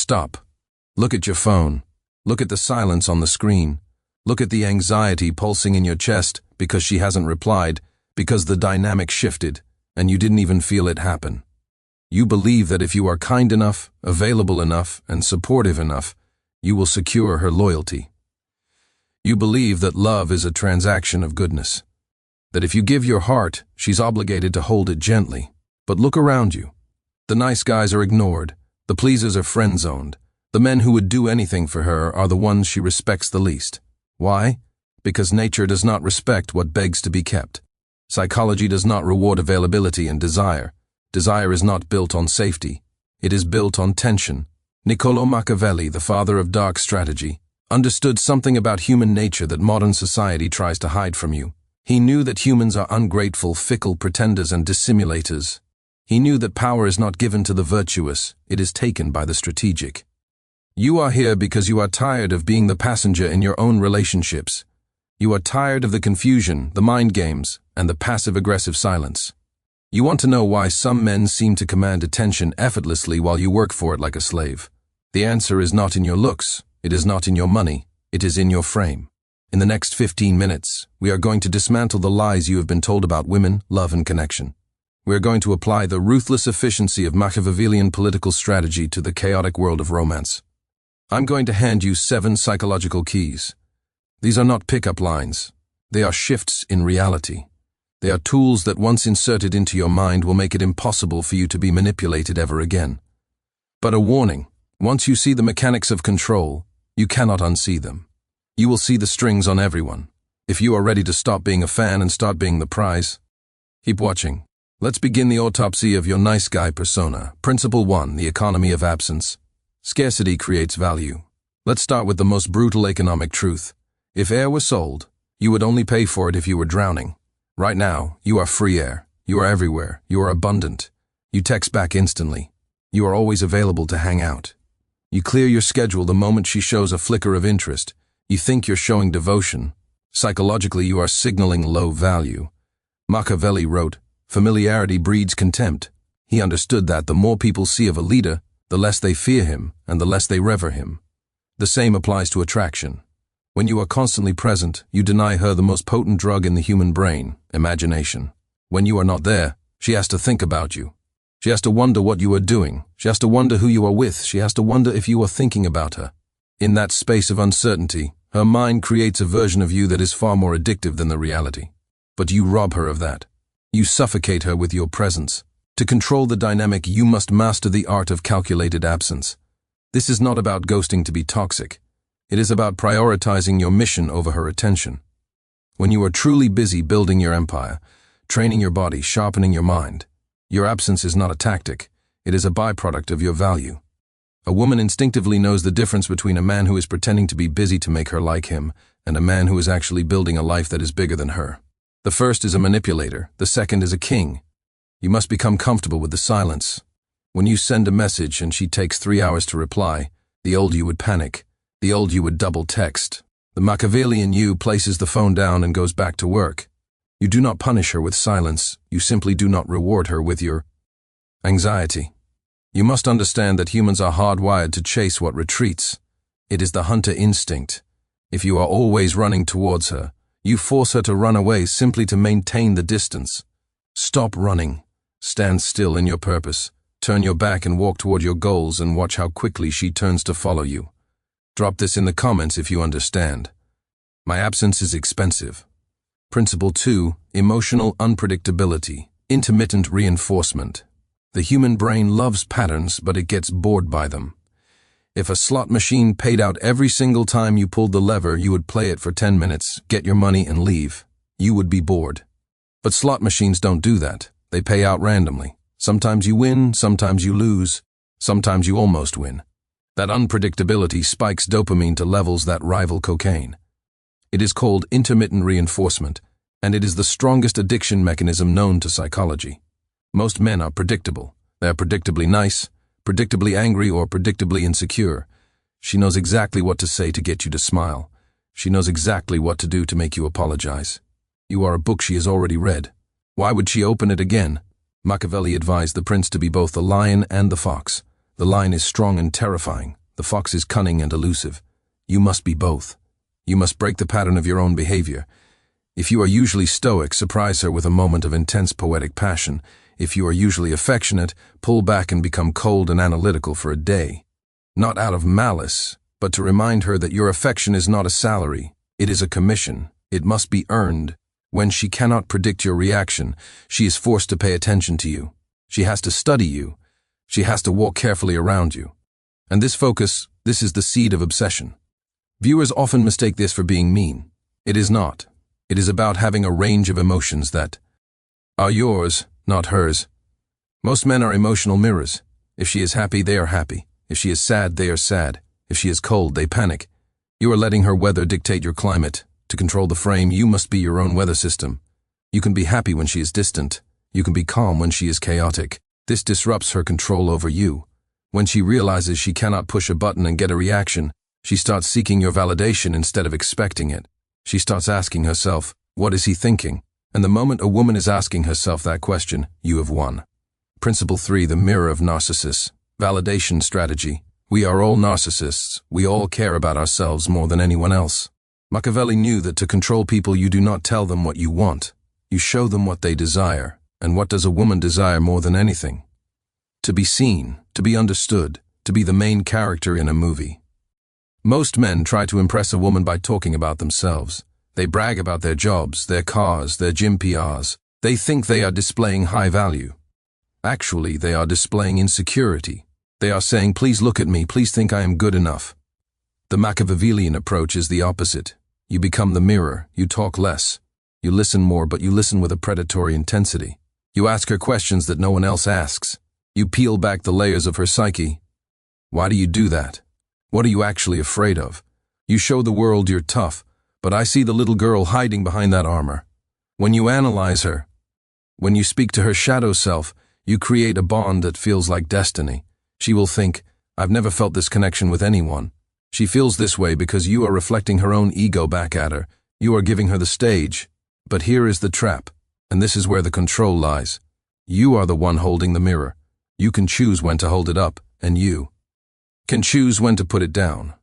stop. Look at your phone. Look at the silence on the screen. Look at the anxiety pulsing in your chest because she hasn't replied, because the dynamic shifted, and you didn't even feel it happen. You believe that if you are kind enough, available enough, and supportive enough, you will secure her loyalty. You believe that love is a transaction of goodness. That if you give your heart, she's obligated to hold it gently. But look around you. The nice guys are ignored. The pleasers are friend-zoned. The men who would do anything for her are the ones she respects the least. Why? Because nature does not respect what begs to be kept. Psychology does not reward availability and desire. Desire is not built on safety. It is built on tension. Niccolò Machiavelli, the father of dark strategy, understood something about human nature that modern society tries to hide from you. He knew that humans are ungrateful, fickle pretenders and dissimulators. He knew that power is not given to the virtuous, it is taken by the strategic. You are here because you are tired of being the passenger in your own relationships. You are tired of the confusion, the mind games, and the passive-aggressive silence. You want to know why some men seem to command attention effortlessly while you work for it like a slave. The answer is not in your looks, it is not in your money, it is in your frame. In the next 15 minutes, we are going to dismantle the lies you have been told about women, love, and connection. We are going to apply the ruthless efficiency of Machiavellian political strategy to the chaotic world of romance. I'm going to hand you 7 psychological keys. These are not pickup lines. They are shifts in reality. They are tools that once inserted into your mind will make it impossible for you to be manipulated ever again. But a warning, once you see the mechanics of control, you cannot unsee them. You will see the strings on everyone. If you are ready to stop being a fan and start being the prize, keep watching. Let's begin the autopsy of your nice guy persona. Principle 1, the economy of absence. Scarcity creates value. Let's start with the most brutal economic truth. If air were sold, you would only pay for it if you were drowning. Right now, you are free air. You are everywhere. You are abundant. You text back instantly. You are always available to hang out. You clear your schedule the moment she shows a flicker of interest. You think you're showing devotion. Psychologically, you are signaling low value. Machiavelli wrote, "Familiarity breeds contempt." He understood that the more people see of a leader, the less they fear him and the less they revere him. The same applies to attraction. When you are constantly present, you deny her the most potent drug in the human brain, imagination. When you are not there, she has to think about you. She has to wonder what you are doing. She has to wonder who you are with. She has to wonder if you are thinking about her. In that space of uncertainty, her mind creates a version of you that is far more addictive than the reality. But you rob her of that. You suffocate her with your presence. To control the dynamic, you must master the art of calculated absence. This is not about ghosting to be toxic. It is about prioritizing your mission over her attention. When you are truly busy building your empire, training your body, sharpening your mind, your absence is not a tactic. It is a byproduct of your value. A woman instinctively knows the difference between a man who is pretending to be busy to make her like him and a man who is actually building a life that is bigger than her. The first is a manipulator. The second is a king. You must become comfortable with the silence. When you send a message and she takes 3 hours to reply, the old you would panic. The old you would double text. The Machiavellian you places the phone down and goes back to work. You do not punish her with silence. You simply do not reward her with your anxiety. You must understand that humans are hardwired to chase what retreats. It is the hunter instinct. If you are always running towards her, you force her to run away simply to maintain the distance. Stop running. Stand still in your purpose. Turn your back and walk toward your goals and watch how quickly she turns to follow you. Drop this in the comments if you understand. My absence is expensive. Principle 2, emotional unpredictability, intermittent reinforcement. The human brain loves patterns, but it gets bored by them. If a slot machine paid out every single time you pulled the lever, you would play it for 10 minutes, get your money and leave. You would be bored. But slot machines don't do that. They pay out randomly. Sometimes you win, sometimes you lose, sometimes you almost win. That unpredictability spikes dopamine to levels that rival cocaine. It is called intermittent reinforcement, and it is the strongest addiction mechanism known to psychology. Most men are predictable. They are predictably nice, predictably angry, or predictably insecure. She knows exactly what to say to get you to smile. She knows exactly what to do to make you apologize. You are a book she has already read. Why would she open it again? Machiavelli advised the prince to be both the lion and the fox. The lion is strong and terrifying. The fox is cunning and elusive. You must be both. You must break the pattern of your own behavior. If you are usually stoic, surprise her with a moment of intense poetic passion. If you are usually affectionate, pull back and become cold and analytical for a day. Not out of malice, but to remind her that your affection is not a salary. It is a commission. It must be earned. When she cannot predict your reaction, she is forced to pay attention to you. She has to study you. She has to walk carefully around you. And this focus, this is the seed of obsession. Viewers often mistake this for being mean. It is not. It is about having a range of emotions that are yours, not hers. Most men are emotional mirrors. If she is happy, they are happy. If she is sad, they are sad. If she is cold, they panic. You are letting her weather dictate your climate. To control the frame, you must be your own weather system. You can be happy when she is distant. You can be calm when she is chaotic. This disrupts her control over you. When she realizes she cannot push a button and get a reaction, she starts seeking your validation instead of expecting it. She starts asking herself, what is he thinking? And the moment a woman is asking herself that question, you have won. Principle 3, the mirror of narcissists. Validation strategy. We are all narcissists. We all care about ourselves more than anyone else. Machiavelli knew that to control people, you do not tell them what you want. You show them what they desire. And what does a woman desire more than anything? To be seen, to be understood, to be the main character in a movie. Most men try to impress a woman by talking about themselves. They brag about their jobs, their cars, their gym PRs. They think they are displaying high value. Actually, they are displaying insecurity. They are saying, please look at me, please think I am good enough. The Machiavellian approach is the opposite. You become the mirror, you talk less. You listen more, but you listen with a predatory intensity. You ask her questions that no one else asks. You peel back the layers of her psyche. Why do you do that? What are you actually afraid of? You show the world you're tough, but I see the little girl hiding behind that armor. When you analyze her, when you speak to her shadow self, you create a bond that feels like destiny. She will think, I've never felt this connection with anyone. She feels this way because you are reflecting her own ego back at her. You are giving her the stage. But here is the trap, and this is where the control lies. You are the one holding the mirror. You can choose when to hold it up, and you can choose when to put it down.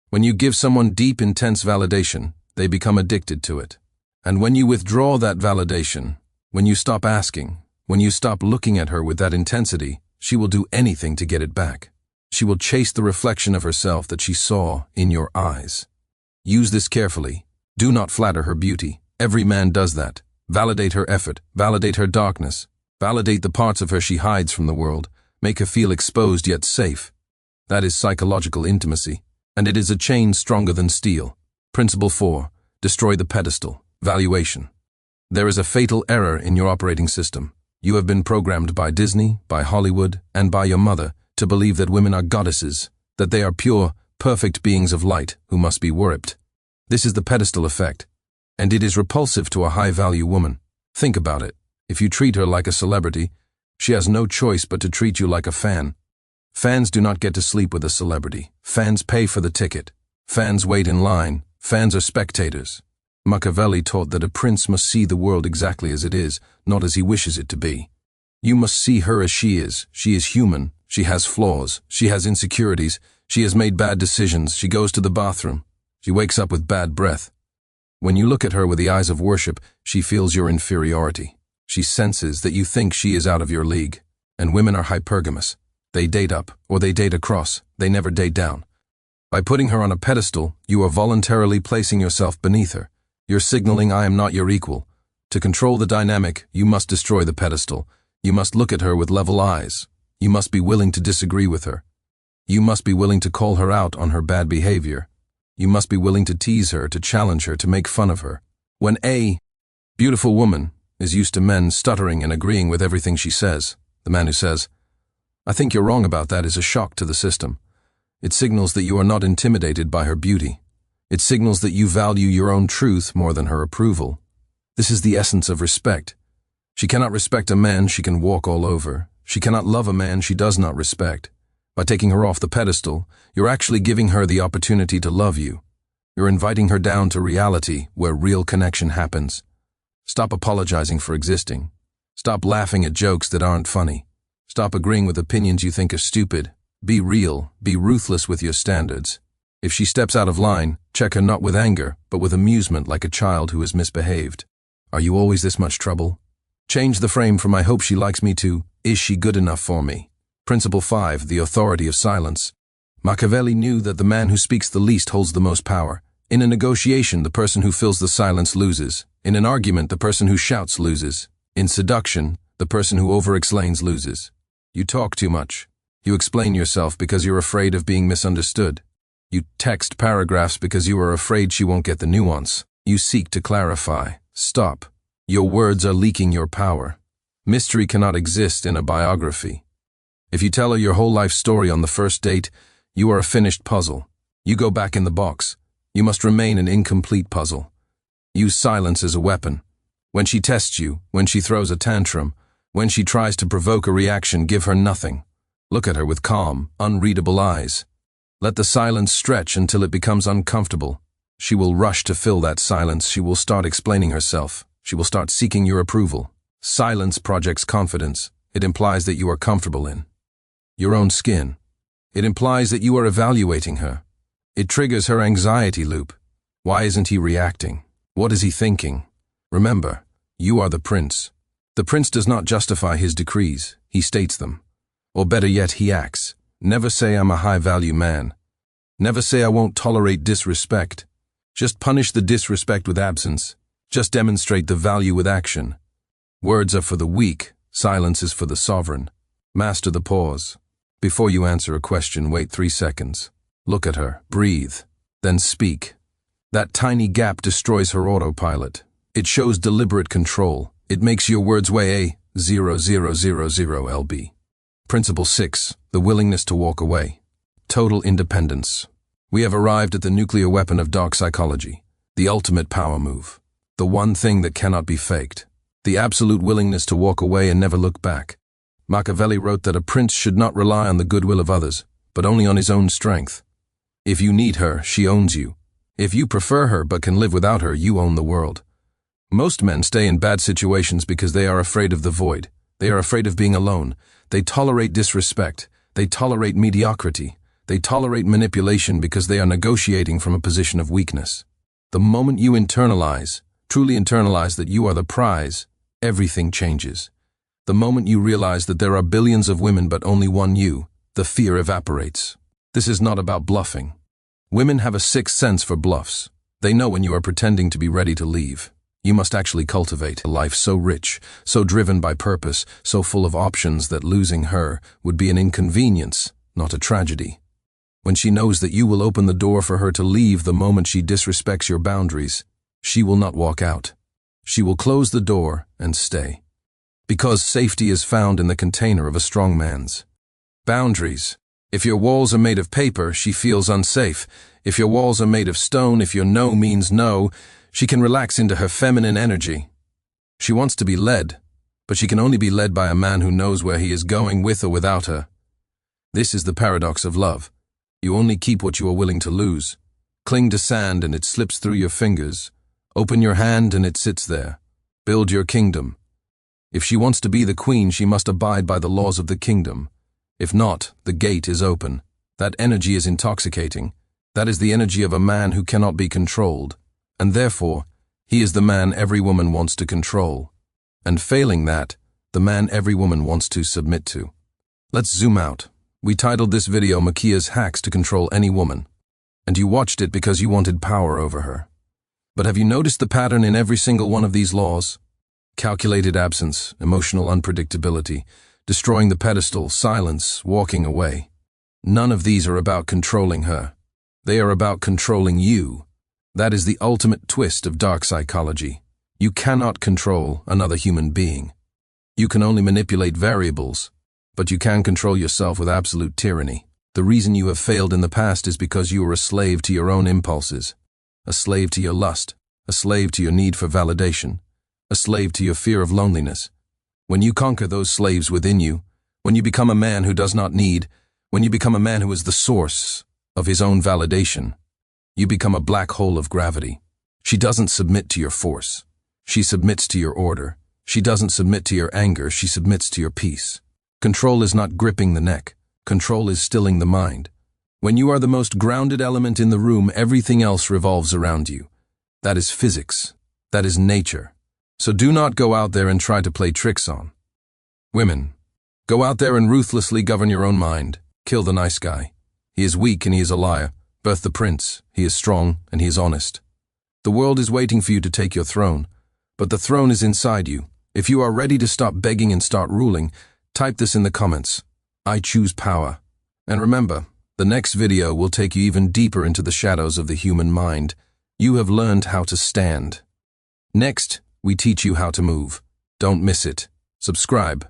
When you give someone deep, intense validation, they become addicted to it. And when you withdraw that validation, when you stop asking, when you stop looking at her with that intensity, she will do anything to get it back. She will chase the reflection of herself that she saw in your eyes. Use this carefully. Do not flatter her beauty. Every man does that. Validate her effort. Validate her darkness. Validate the parts of her she hides from the world. Make her feel exposed yet safe. That is psychological intimacy, and it is a chain stronger than steel. Principle 4. Destroy the pedestal. Valuation. There is a fatal error in your operating system. You have been programmed by Disney, by Hollywood, and by your mother to believe that women are goddesses, that they are pure, perfect beings of light who must be worshipped. This is the pedestal effect, and it is repulsive to a high-value woman. Think about it. If you treat her like a celebrity, she has no choice but to treat you like a fan. Fans do not get to sleep with a celebrity. Fans pay for the ticket. Fans wait in line. Fans are spectators. Machiavelli taught that a prince must see the world exactly as it is, not as he wishes it to be. You must see her as she is. She is human. She has flaws. She has insecurities. She has made bad decisions. She goes to the bathroom. She wakes up with bad breath. When you look at her with the eyes of worship, she feels your inferiority. She senses that you think she is out of your league. And women are hypergamous. They date up, or they date across. They never date down. By putting her on a pedestal, you are voluntarily placing yourself beneath her. You're signaling, I am not your equal. To control the dynamic, you must destroy the pedestal. You must look at her with level eyes. You must be willing to disagree with her. You must be willing to call her out on her bad behavior. You must be willing to tease her, to challenge her, to make fun of her. When a beautiful woman is used to men stuttering and agreeing with everything she says, the man who says, I think you're wrong about that, is a shock to the system. It signals that you are not intimidated by her beauty. It signals that you value your own truth more than her approval. This is the essence of respect. She cannot respect a man she can walk all over. She cannot love a man she does not respect. By taking her off the pedestal, you're actually giving her the opportunity to love you. You're inviting her down to reality where real connection happens. Stop apologizing for existing. Stop laughing at jokes that aren't funny. Stop agreeing with opinions you think are stupid. Be real, be ruthless with your standards. If she steps out of line, check her not with anger, but with amusement like a child who has misbehaved. Are you always this much trouble? Change the frame from I hope she likes me to, is she good enough for me? Principle 5, the authority of silence. Machiavelli knew that the man who speaks the least holds the most power. In a negotiation, the person who fills the silence loses. In an argument, the person who shouts loses. In seduction, the person who over-explains loses. You talk too much. You explain yourself because you're afraid of being misunderstood. You text paragraphs because you are afraid she won't get the nuance. You seek to clarify. Stop. Your words are leaking your power. Mystery cannot exist in a biography. If you tell her your whole life story on the first date, you are a finished puzzle. You go back in the box. You must remain an incomplete puzzle. Use silence as a weapon. When she tests you, when she throws a tantrum, when she tries to provoke a reaction, give her nothing. Look at her with calm, unreadable eyes. Let the silence stretch until it becomes uncomfortable. She will rush to fill that silence. She will start explaining herself. She will start seeking your approval. Silence projects confidence. It implies that you are comfortable in your own skin. It implies that you are evaluating her. It triggers her anxiety loop. Why isn't he reacting? What is he thinking? Remember, you are the prince. The prince does not justify his decrees, he states them. Or better yet, he acts. Never say I'm a high-value man. Never say I won't tolerate disrespect. Just punish the disrespect with absence. Just demonstrate the value with action. Words are for the weak, silence is for the sovereign. Master the pause. Before you answer a question, wait 3 seconds. Look at her, breathe, then speak. That tiny gap destroys her autopilot. It shows deliberate control. It makes your words weigh 0.0000 lb. Principle 6, the willingness to walk away. Total independence. We have arrived at the nuclear weapon of dark psychology, the ultimate power move. The one thing that cannot be faked. The absolute willingness to walk away and never look back. Machiavelli wrote that a prince should not rely on the goodwill of others, but only on his own strength. If you need her, she owns you. If you prefer her but can live without her, you own the world. Most men stay in bad situations because they are afraid of the void. They are afraid of being alone. They tolerate disrespect. They tolerate mediocrity. They tolerate manipulation because they are negotiating from a position of weakness. The moment you truly internalize that you are the prize, everything changes. The moment you realize that there are billions of women but only one you, the fear evaporates. This is not about bluffing. Women have a sixth sense for bluffs. They know when you are pretending to be ready to leave. You must actually cultivate a life so rich, so driven by purpose, so full of options that losing her would be an inconvenience, not a tragedy. When she knows that you will open the door for her to leave the moment she disrespects your boundaries, she will not walk out. She will close the door and stay. Because safety is found in the container of a strong man's boundaries. If your walls are made of paper, she feels unsafe. If your walls are made of stone, if your no means no, she can relax into her feminine energy. She wants to be led, but she can only be led by a man who knows where he is going with or without her. This is the paradox of love. You only keep what you are willing to lose. Cling to sand and it slips through your fingers. Open your hand and it sits there. Build your kingdom. If she wants to be the queen, she must abide by the laws of the kingdom. If not, the gate is open. That energy is intoxicating. That is the energy of a man who cannot be controlled. And therefore, he is the man every woman wants to control. And failing that, the man every woman wants to submit to. Let's zoom out. We titled this video Machia's Hacks to Control Any Woman. And you watched it because you wanted power over her. But have you noticed the pattern in every single one of these laws? Calculated absence, emotional unpredictability, destroying the pedestal, silence, walking away. None of these are about controlling her. They are about controlling you. That is the ultimate twist of dark psychology. You cannot control another human being. You can only manipulate variables, but you can control yourself with absolute tyranny. The reason you have failed in the past is because you were a slave to your own impulses, a slave to your lust, a slave to your need for validation, a slave to your fear of loneliness. When you conquer those slaves within you, when you become a man who does not need, when you become a man who is the source of his own validation, you become a black hole of gravity. She doesn't submit to your force. She submits to your order. She doesn't submit to your anger. She submits to your peace. Control is not gripping the neck. Control is stilling the mind. When you are the most grounded element in the room, everything else revolves around you. That is physics. That is nature. So do not go out there and try to play tricks on. Women, go out there and ruthlessly govern your own mind. Kill the nice guy. He is weak and he is a liar. Birth the prince. He is strong and he is honest. The world is waiting for you to take your throne, but the throne is inside you. If you are ready to stop begging and start ruling, type this in the comments. I choose power. And remember, the next video will take you even deeper into the shadows of the human mind. You have learned how to stand. Next, we teach you how to move. Don't miss it. Subscribe.